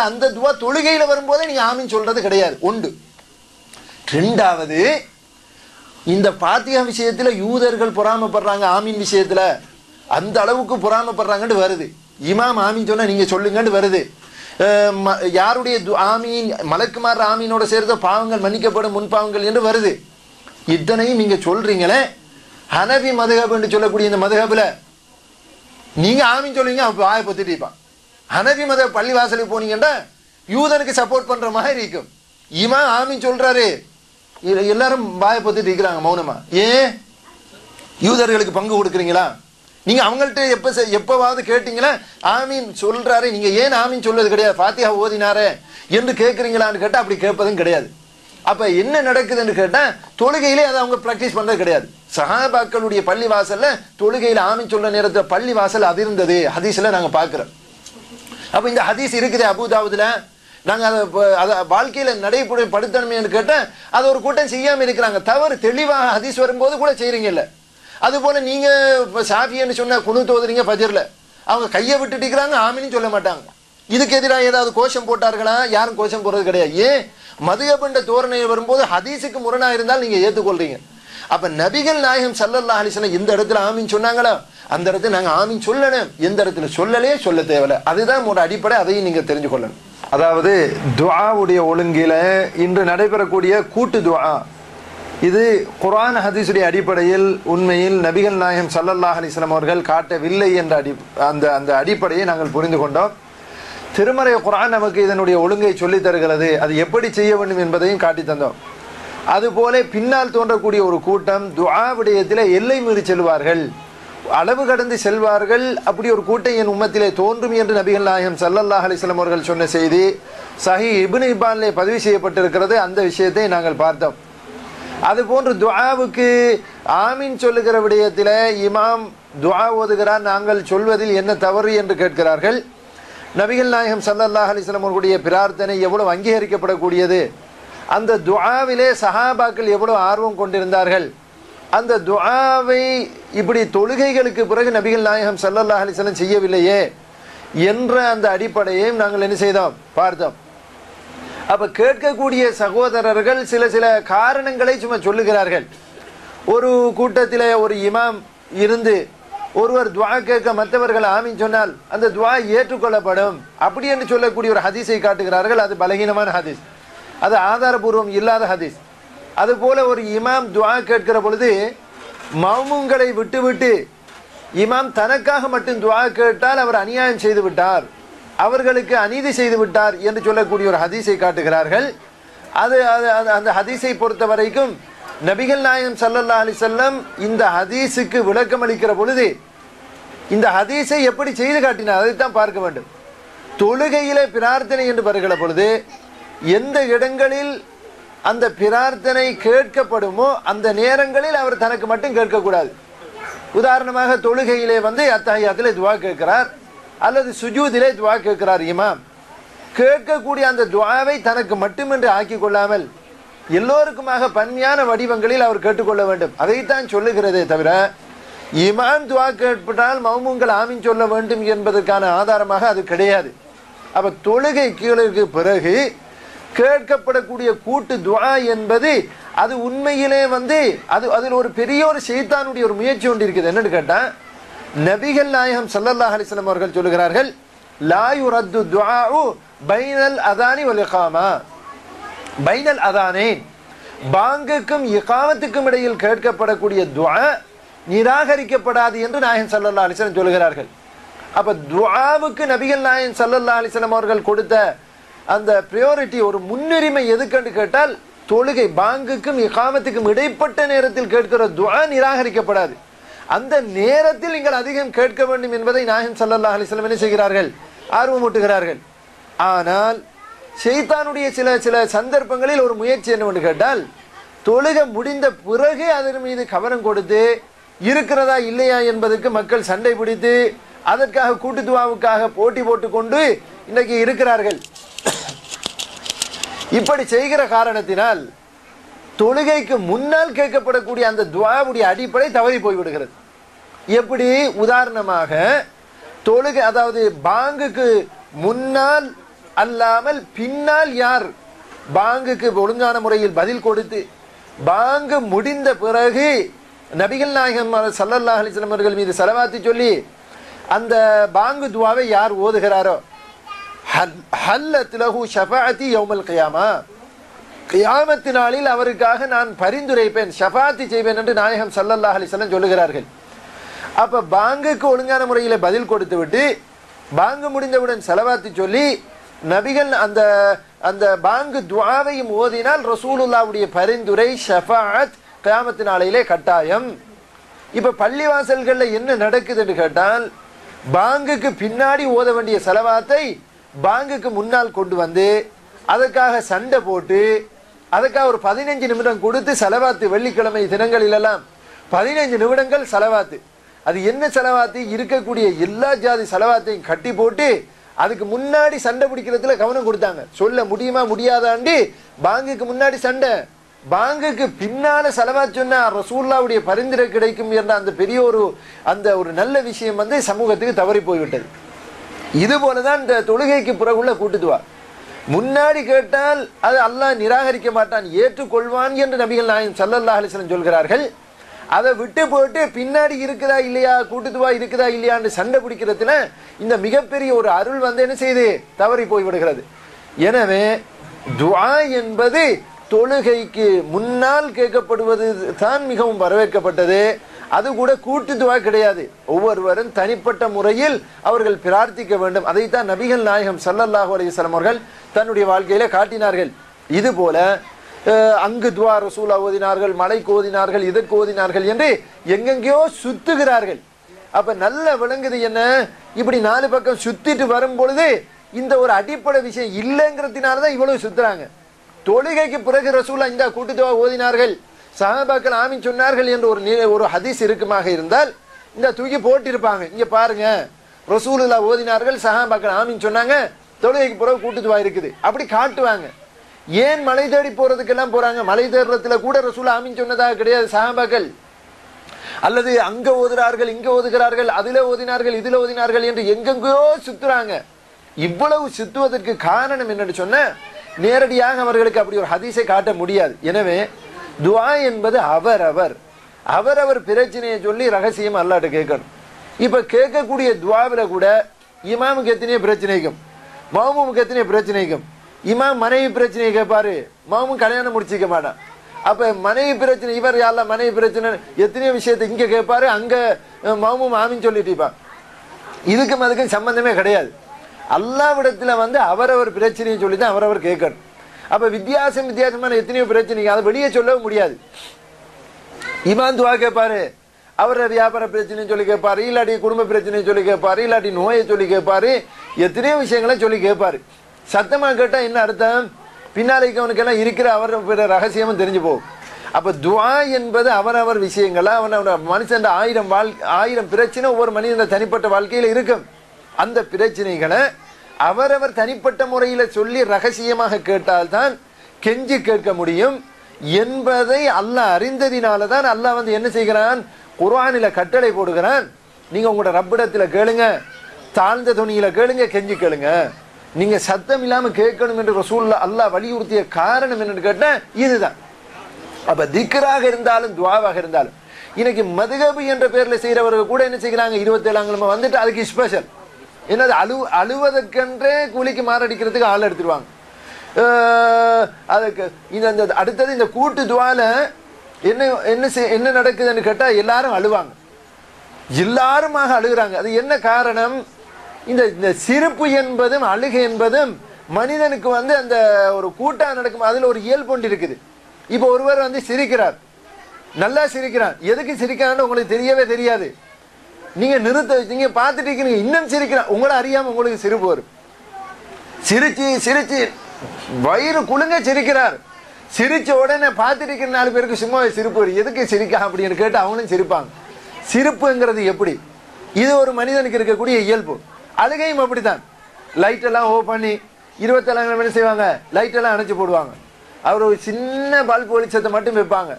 அந்த துவா தொழுகையில வரும்போதே நீங்க ஆமீன் சொல்றது கிடையாது. ஒன்று. ரெண்டாவது, இந்த பாத்தியா விஷயத்துல யூதர்கள் பொறாமப்படுறாங்க, ஆமீன் விஷயத்துல அந்த அளவுக்கு பொறாமப்படுறாங்கன்னு வருது. இமாம் ஆமீன் சொன்னா நீங்க சொல்லுங்கன்னு வருது. யாருடைய ஆமீன் மலக்குமார் ஆமீனோட சேர்ந்த பாவங்கள் மன்னிக்கப்படும் முன்பாவங்கள் என்று வருது. இத்தனையும் நீங்க சொல்றீங்களே, ஹனபி மதுஹப் என்று சொல்லக்கூடிய இந்த மதுஹப்ல நீங்க ஆமீன் சொல்லுவீங்க, வாயை பொத்திட்டு இருப்பான். ஹனபி மதுஹப் பள்ளி வாசலுக்கு போனீங்கன்னா யூதனுக்கு சப்போர்ட் பண்ற மாதிரி இருக்கும். இமாம் ஆமீன் சொல்றாரு, எல்லாரும் வாயை பொத்திட்டு இருக்கிறாங்க மௌனமா. ஏன்? யூதர்களுக்கு பங்கு கொடுக்குறீங்களா? நீங்க அவங்கள்ட்ட எப்பவாவது கேட்டீங்களா ஆமீன் சொல்றாரு, நீங்க ஏன் ஆமீன் சொல்றது கிடையாது, ஃபாத்திஹா ஓதினாரே என்று கேட்குறீங்களான்னு கேட்டா அப்படி கேட்பதும் கிடையாது. அப்ப என்ன நடக்குதுன்னு கேட்டா தொழுகையிலே அதை அவங்க பிராக்டிஸ் பண்றது கிடையாது. சஹாபாக்களுடைய பள்ளி வாசல்ல தொழுகையில ஆமீன் சொல்ற நேரத்தில் பள்ளி வாசல் அதிர்ந்தது ஹதீஸ்ல நாங்க பாக்குறோம். அப்ப இந்த ஹதீஸ் இருக்குது அபூதாவுதுல, நாங்க அதை வாழ்க்கையில நடைமுறைப்படுத்தணுமே கேட்டா அது ஒரு கூட்டம் செய்யாம இருக்கிறாங்க. தவறு தெளிவாக ஹதீஸ் வரும்போது கூட செய்றீங்கல்ல. அது போல நீங்க ஷாஃபின்னு சொன்ன குனூத் ஓதுறீங்க ஃபஜ்ர்ல, அவங்க கையை விட்டுட்டு இருக்கிறாங்க, ஆமீன்னு சொல்ல மாட்டாங்க. இதுக்கு எதிராக ஏதாவது கோஷம் போட்டார்களா? யாரும் கோஷம் போடுறது கிடையாது. ஏன்? மதுஹப் தோரணை வரும்போது ஹதீஸுக்கு முரணா இருந்தால் நீங்க ஏற்றுக்கொள்றீங்க. அப்ப நபிகள் நாயகம் ஸல்லல்லாஹு அலைஹி வஸல்லம் இந்த இடத்துல ஆமீன் சொன்னாங்களா, அந்த இடத்துல நாங்க ஆமீன் சொல்லணும். எந்த இடத்துல சொல்லலே சொல்ல தேவையில்லை. அதுதான் ஒரு அடிப்படை. அதையும் நீங்க தெரிஞ்சு கொள்ளணும். அதாவது துஆவுடைய ஒழுங்கில இன்று நடைபெறக்கூடிய கூட்டு துஆ, இது குர்ஆன் ஹதீஸுடைய அடிப்படையில் உண்மையில் நபிகள் நாயகம் ஸல்லல்லாஹு அலைஹி வஸல்லம் அவர்கள் காட்டவில்லை என்ற அந்த அடிப்படையை நாங்கள் புரிந்து கொண்டோம். திருமறை குர்ஆன் நமக்கு இதனுடைய ஒழுங்கை சொல்லித் தருகிறது, அது எப்படி செய்ய வேண்டும் என்பதையும் காட்டி தந்தோம். அதுபோல பின்னால் தோன்றக்கூடிய ஒரு கூட்டம் துஆ விடயத்திலே எல்லை மீறி செல்வார்கள், அளவு கடந்து செல்வார்கள். அப்படி ஒரு கூட்டம் என் உம்மத்திலே தோன்றும் என்று நபிகள் நாயகம் ஸல்லல்லாஹு அலைஹி வஸல்லம் அவர்கள் சொன்ன செய்தி சஹீஹ் இப்னு ஹிப்பானிலே பதிவு செய்யப்பட்டிருக்கிறது. அந்த விஷயத்தை நாங்கள் பார்த்தோம். அதுபோன்று துஆவுக்கு ஆமீன் சொல்லுகிற விடயத்தில் இமாம் துஆ ஓதுகிறார், நாங்கள் சொல்வதில் என்ன தவறு என்று கேட்கிறார்கள். நபிகள் நாயகம் ஸல்லல்லாஹு அலைஹி வஸல்லம் அவர்களுடைய பிரார்த்தனை எவ்வளவு அங்கீகரிக்கப்படக்கூடியது, அந்த துஆவிலே சஹாபாக்கள் எவ்வளவு ஆர்வம் கொண்டிருந்தார்கள். அந்த துஆவை இப்படி தொழுகைகளுக்கு பிறகு நபிகள் நாயகம் ஸல்லல்லாஹு அலைஹி வஸல்லம் செய்யவில்லையே என்ற அந்த அடிப்படையையும் நாங்கள் என்ன செய்தோம், பார்த்தோம். அப்ப கேட்கக்கூடிய சகோதரர்கள் சில சில காரணங்களை சும்மா சொல்லுகிறார்கள். ஒரு கூட்டத்திலே ஒரு இமாம் இருந்து ஒருவர் துஆ கேட்க மற்றவர்கள் ஆமீன் சொன்னால் அந்த துஆ ஏற்றுக்கொள்ளப்படும் அப்படி என்று சொல்லக்கூடிய ஒரு ஹதீஸை காட்டுகிறார்கள். அது பலகீனமான ஹதீஸ், அது ஆதாரபூர்வம் இல்லாத ஹதீஸ். அதுபோல ஒரு இமாம் துஆ கேட்கிற பொழுது மௌமூம்களை விட்டுவிட்டு இமாம் தனக்காக மட்டும் துஆ கேட்டால் அவர் அநியாயம் செய்து விட்டார், அவர்களுக்கு அநீதி செய்து விட்டார் என்று சொல்லக்கூடிய ஒரு ஹதீஸை காட்டுகிறார்கள். அந்த ஹதீஸை பொறுத்த வரைக்கும் நபிகள் நாயகம் ஸல்லல்லாஹு அலைஹி வஸல்லம் இந்த ஹதீஸுக்கு விளக்கம் அளிக்கிற பொழுது இந்த ஹதீஸை எப்படி செய்து காட்டினார் அதைத்தான் பார்க்க வேண்டும். தொழுகையிலே பிரார்த்தனை என்று வருகிற பொழுது எந்த இடங்களில் அந்த பிரார்த்தனை கேட்கப்படுமோ அந்த நேரங்களில் அவர் தனக்கு மட்டும் கேட்கக்கூடாது. உதாரணமாக தொழுகையிலே அத்தஹியாத்திலே துஆ கேட்கிறார் அல்லது சுஜூதிலே துஆ கேட்கிறார் இமாம், கேட்கக்கூடிய அந்த துஆவை தனக்கு மட்டுமென்று ஆக்கிக் கொள்ளாமல் எல்லோருக்குமாக பன்மையான வடிவங்களில் அவர் கேட்டுக்கொள்ள வேண்டும். அதைத்தான் சொல்லுகிறதே தவிர இமாம் துஆ கேட்பட்டால் மௌமூம்கள் ஆமீன் சொல்ல வேண்டும் என்பதற்கான ஆதாரமாக அது கிடையாது. அப்ப தொழுகை கீழே பிறகு கேட்கப்படக்கூடிய கூட்டு துஆ என்பது அது உண்மையிலே அதில் ஒரு பெரிய ஒரு ஷைத்தானுடைய ஒரு முயற்சி ஒன்று இருக்குது. என்னன்னு கேட்டா நபிகள் நாயகம் ஸல்லல்லாஹு அலைஹி வஸல்லம் அவர்கள் சொல்லுகிறார்கள், லா யுரத்து துஆஉ பைனல் அதானி வல் இகாமா, பைனல் அதானேன், பாங்குக்கும் இகாமத்துக்கும் இடையில் கேட்கப்படக்கூடிய துஆ நிராகரிக்கப்படாது என்று நாயகம் ஸல்லல்லாஹு அலைஹி வஸல்லம் சொல்லுகிறார்கள். அப்ப துஆவுக்கு நபிகள் நாயகம் ஸல்லல்லாஹு அலைஹி வஸல்லம் அவர்கள் கொடுத்த அந்த பிரியாரிட்டி, ஒரு முன்னுரிமை எதுக்கென்று கேட்டால் தொழுகை பாங்குக்கும் இகாமத்துக்கும் இடைப்பட்ட நேரத்தில் கேட்கிற துஆ நிராகரிக்கப்படாது. அந்த நேரத்தில் நீங்கள் அதிகம் கேட்க வேண்டும் என்பதை நாயகம் ஸல்லல்லாஹு அலைஹி வஸல்லம் என்ன செய்கிறார்கள், ஆர்வமூட்டுகிறார்கள். ஆனால் ஷைத்தானுடைய சில சில சந்தர்ப்பங்களில் ஒரு முயற்சி என்னவென்று கேட்டால் தொழுகை முடிந்த பிறகு அதன் மீது கவனம் கொடுத்து இருக்கிறதா இல்லையா என்பதற்கு மக்கள் சண்டை பிடித்து அதற்காக கூட்டு துஆவுக்காக போட்டி போட்டுக்கொண்டு இன்னைக்கு இருக்கிறார்கள். இப்படி செய்கிற காரணத்தினால் தொழுகைக்கு முன்னால் கேட்கப்படக்கூடிய அந்த துஆவுடைய அடிப்படை தவறி போய்விடுகிறது. எப்படி? உதாரணமாக தொழுகை, அதாவது பாங்குக்கு முன்னால் அல்லாமல் பின்னால் யார் பாங்குக்கு ஒழுங்கான முறையில் பதில் கொடுத்து பாங்கு முடிந்த பிறகு நபிகள் நாயகம் ஸல்லல்லாஹு அலைஹி வஸல்லம் அவர்கள் மீது ஸலவாத்து சொல்லி அந்த பாங்கு துஆவை யார் ஓதுகிறாரோ ஹல்லத் லஹு ஷஃபாஅத்தி யௌமல் கியாமா, கியாமத் நாளில் அவருக்காக நான் பரிந்துரைப்பேன், ஷஃபாஅத் செய்வேன் என்று நாயகம் ஸல்லல்லாஹு அலைஹி வஸல்லம் சொல்லுகிறார்கள். அப்ப பாங்குக்கு ஒழுங்கான முறையில் பதில் கொடுத்து விட்டு பாங்கு முடிந்தவுடன் ஸலவாத்து சொல்லி நபிகள் அந்த அந்த பாங்கு துஆவையும் ஓதினால் ரசூலுல்லாஹ்வுடைய பரிந்துரை ஷஃபாஅத் கியாமத் நாளிலே கட்டாயம். இப்ப பள்ளிவாசல்கள்ல என்ன நடக்குதுன்னு கேட்டால் பாங்குக்கு பின்னாடி ஓத வேண்டிய ஸலவாத்தை பாங்குக்கு முன்னால் கொண்டு வந்து அதற்காக சண்டை போட்டு அதற்காக ஒரு 15 நிமிடம் கொடுத்து ஸலவாத்து வெள்ளிக்கிழமை தினங்களிலெல்லாம் 15 நிமிடங்கள் ஸலவாத்து. அது என்ன ஸலவாத்து? இருக்கக்கூடிய எல்லா ஜாதி ஸலவாத்தையும் கட்டி போட்டு அதுக்கு முன்னாடி சண்டை பிடிக்கிறதுல கவனம் கொடுத்தாங்க. சொல்ல முடியுமா முடியாதாண்டி பாங்குக்கு முன்னாடி சண்டை, பாங்குக்கு பின்னால ஸலவாத் சொன்னா ரசூலுல்லாஹ்வுடைய பரிந்துரை கிடைக்கும் என்ற அந்த பெரிய ஒரு நல்ல விஷயம் சமூகத்துக்கு தவறி போய்விட்டது. இது போலதான் இந்த தொழுகைக்கு பிறகுள்ள கூட்டுதுவா. முன்னாடி கேட்டால் அது அல்லாஹ் நிராகரிக்க மாட்டான், ஏற்றுக்கொள்வான் என்று நபிகள் நாயகம் ஸல்லல்லாஹு அலைஹி வஸல்லம் சொல்கிறார்கள். அதை விட்டு போட்டு பின்னாடி இருக்குதா இல்லையா, கூட்டுதுவா இருக்குதா இல்லையான்னு சண்டை பிடிக்கிறதுல இந்த மிகப்பெரிய ஒரு அருள் என்ன செய்து தவறி போய்விடுகிறது. எனவே துஆ என்பது தொழுகைக்கு முன்னால் கேட்கப்படுவது தான் மிகவும் வரவேற்கப்பட்டது. அது கூட கூட்டு துஆ கிடையாது, ஒவ்வொருவரும் தனிப்பட்ட முறையில் அவர்கள் பிரார்த்திக்க வேண்டும். அதைத்தான் நபிகள் நாயகம் ஸல்லல்லாஹு அலைஹி வஸல்லம் அவர்கள் தன்னுடைய வாழ்க்கையில காட்டினார்கள். இது போல அங்கு துஆ ரசூலா ஓதினார்கள், மலைக்கு ஓதினார்கள், இதற்கு ஓதினார்கள் என்று எங்கெங்கேயோ சுத்துகிறார்கள். அப்ப நல்ல விளங்குது என்ன, இப்படி 4 பக்கம் சுத்திட்டு வரும் பொழுது இந்த ஒரு அடிப்படை விஷயம் இல்லைங்கிறதுனாலதான் இவ்வளவு சுத்துறாங்க. தொழுகைக்கு பிறகு ரசூலா இந்த கூட்டு துஆ ஓதினார்கள், சஹாபாக்கள் ஆமீன் சொன்னார்கள் என்ற ஒரு ஹதீஸ் இருக்குமாக இருந்தால் இந்த தூக்கி போட்டிருப்பாங்க. இங்க பாருங்க, ரசூலுல்லாஹ் ஓதினார்கள், சஹாபாக்கள் ஆமீன் சொன்னாங்க, தொழுகைக்கு பிறகு கூட்டு துஆ இருக்குது, அப்படி காட்டுவாங்க. ஏன் மலை தேடி போறதுக்கெல்லாம் போறாங்க? மலை தேடுறதுல கூட ரசூல் ஆமீன் சொன்னதாக கிடையாது சஹாபாக்கள். அல்லது அங்க ஓதுறார்கள், இங்க ஓதுகிறார்கள், அதுல ஓதினார்கள், இதுல ஓதினார்கள் என்று எங்கெங்கோ சுத்துறாங்க. இவ்வளவு சுத்துவதற்கு காரணம் என்னன்னு சொன்ன, நேரடியாக அவர்களுக்கு அப்படி ஒரு ஹதீஸை காட்ட முடியாது. எனவே துஆ என்பது அவரவர் பிரச்சனையை சொல்லி ரகசியம் அல்லாஹ்ட்ட கேட்கணும். இப்ப கேட்கக்கூடிய துஆவில கூட இமாமுக்கு எத்தனையோ பிரச்சனைக்கும், மாமுமுக்கு எத்தனையோ பிரச்சனைக்கும். இமாம் மனைவி பிரச்சனையை கேட்பாரு, மாமும் கல்யாணம் முடிச்சிக்க மாட்டான். அப்ப மனைவி பிரச்சனை, இவர் யாரெல்லாம் மனைவி பிரச்சனை எத்தனையோ விஷயத்தை இங்க கேட்பாரு, அங்க மாமும் ஆமின்னு சொல்லிட்டு இருப்பான். இதுக்கும் அதுக்கும் சம்பந்தமே கிடையாது. அல்லாஹ்விடத்துல அவரவர் பிரச்சனையை சொல்லி தான் அவரவர் கேட்கணும். அப்ப வித்தியாசமான எத்தனையோ பிரச்சனை அதை வெளியே சொல்லவும் முடியாது. இமாம் துஆ கேட்பாரு, அவர வியாபார பிரச்சனை சொல்லி கேட்பாரு, இல்லாட்டி குடும்ப பிரச்சனை சொல்லி கேட்பாரு, இல்லாட்டி நோயை சொல்லி கேட்பாரு, எத்தனையோ விஷயங்களை சொல்லி கேட்பாரு. சத்தமா கேட்டா என்ன அர்த்தம்? பின்னாலைக்கு அவனுக்கெல்லாம் இருக்கிற அவர் ரகசியமும் தெரிஞ்சு போகும். அப்ப துஆ என்பது அவரவர் விஷயங்களா, மனுஷன் 1000 பிரச்சனை ஒவ்வொரு மனிதன் தனிப்பட்ட வாழ்க்கையில இருக்கும். அந்த பிரச்சனைகளை அவரவர் தனிப்பட்ட முறையில சொல்லி ரகசியமாக கேட்டால்தான் கெஞ்சி கேட்க முடியும் என்பதை அல்லாஹ் அறிந்ததினாலதான் அல்லாஹ் என்ன செய்கிறான், குர்ஆனில கட்டளை போடுகிறான். நீங்க உங்களோட ரப்பிடத்துல கேளுங்க, தாழ்ந்த துணியில கேளுங்க, கெஞ்சி கேளுங்க, நீங்க சத்தம் இல்லாம கேட்கணும் என்று ரசூலுல்லாஹ் அல்லாஹ் வலியுறுத்திய காரணம் என்னன்னு கேட்டா இதுதான். அப்ப திக்ராக இருந்தாலும் துஆவாக இருந்தாலும் இன்னைக்கு மதுஹப் என்ற பேர்ல செய்யறவர்கள் கூட என்ன செய்கிறாங்க, 27ஆம் கிழமை வந்துட்டு அதுக்கு ஸ்பெஷல் என்னது அழுவதற்கென்றே கூலிக்கு மாரடிக்கிறதுக்கு ஆள் எடுத்துருவாங்க. அதுக்கு இந்த அடுத்தது இந்த கூட்டு துஆல என்ன நடக்குதுன்னு கேட்டா எல்லாரும் அழுவாங்க, எல்லாருமாக அழுகிறாங்க. அது என்ன காரணம்? இந்த சிரிப்பு என்பதும் அழுகை என்பதும் மனிதனுக்கு அந்த ஒரு கூட்டா நடக்கும், அதுல ஒரு இயல்பு ஒன்று இருக்குது. இப்ப ஒருவர் சிரிக்கிறார், நல்லா சிரிக்கிறார், எதுக்கு சிரிக்கிறான்னு உங்களுக்கு தெரியவே தெரியாது. நீங்க நீங்க பார்த்துட்டு இருக்கீங்க, இன்னும் சிரிக்கிறார், உங்களை அறியாம உங்களுக்கு சிரிப்பு வரும். சிரிச்சு சிரிச்சு வயிறு குலுங்க சிரிக்கிறார், சிரிச்ச உடனே பார்த்துட்டு இருக்கிற 4 பேருக்கு சும்மா சிரிப்பு வரும். எதுக்கு சிரிக்கா அப்படின்னு கேட்டு அவங்களும் சிரிப்பாங்க. சிரிப்புங்கிறது எப்படி? இது ஒரு மனிதனுக்கு இருக்கக்கூடிய இயல்பு. அழுகையும் அப்படித்தான். லைட் எல்லாம் ஓ பண்ணி 27 என்ன செய்வாங்க, லைட் எல்லாம் அணைச்சு போடுவாங்க. அவர் ஒரு சின்ன பல்ப் வெளிச்சத்தை மட்டும் வைப்பாங்க.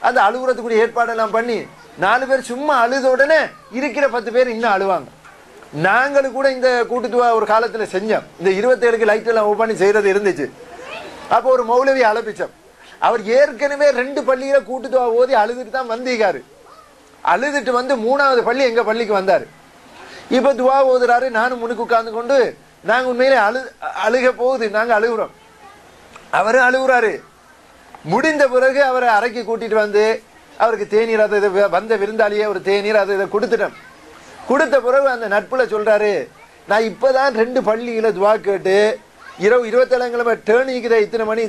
அந்த அழுகுறதுக்குரிய ஏற்பாடெல்லாம் பண்ணி 4 பேர் சும்மா அழுத உடனே இருக்கிற 10 பேர் இன்னும் அழுவாங்க. நாங்களும் கூட இந்த கூட்டுத்துவா ஒரு காலத்துல செஞ்சோம். இந்த 27க்கு லைட் எல்லாம் ஓப்பன் பண்ணி செய்யறது இருந்துச்சு. அப்போ ஒரு மௌலவி அழைப்பிச்சோம். அவர் ஏற்கனவே 2 பள்ளியில கூட்டுத்துவா ஓதி அழுதுட்டு தான் வந்தீங்காரு. அழுதுட்டு வந்து 3வது பள்ளி எங்க பள்ளிக்கு வந்தாரு. இப்ப துவா ஓதுறாரு. நானும் முன்னுக்கு உட்கார்ந்து கொண்டு நாங்க உண்மையிலே அழுக போகுது, நாங்க அழுகுறோம், அவரும் அழுகுறாரு. முடிந்த பிறகு அவரை அறைக்கு கூட்டிட்டு வந்து அவருக்கு தேநீர் அதை வந்த விருந்தாளியே ஒரு தேநீர் அதை இதை கொடுத்துட்டோம். கொடுத்த பிறகு அந்த நட்புல சொல்றாரு, நான் இப்பதான் 2 பள்ளியில துவா கேட்டு இரவு 27 கிழமை டேர்னிக்குத இத்தனை மணி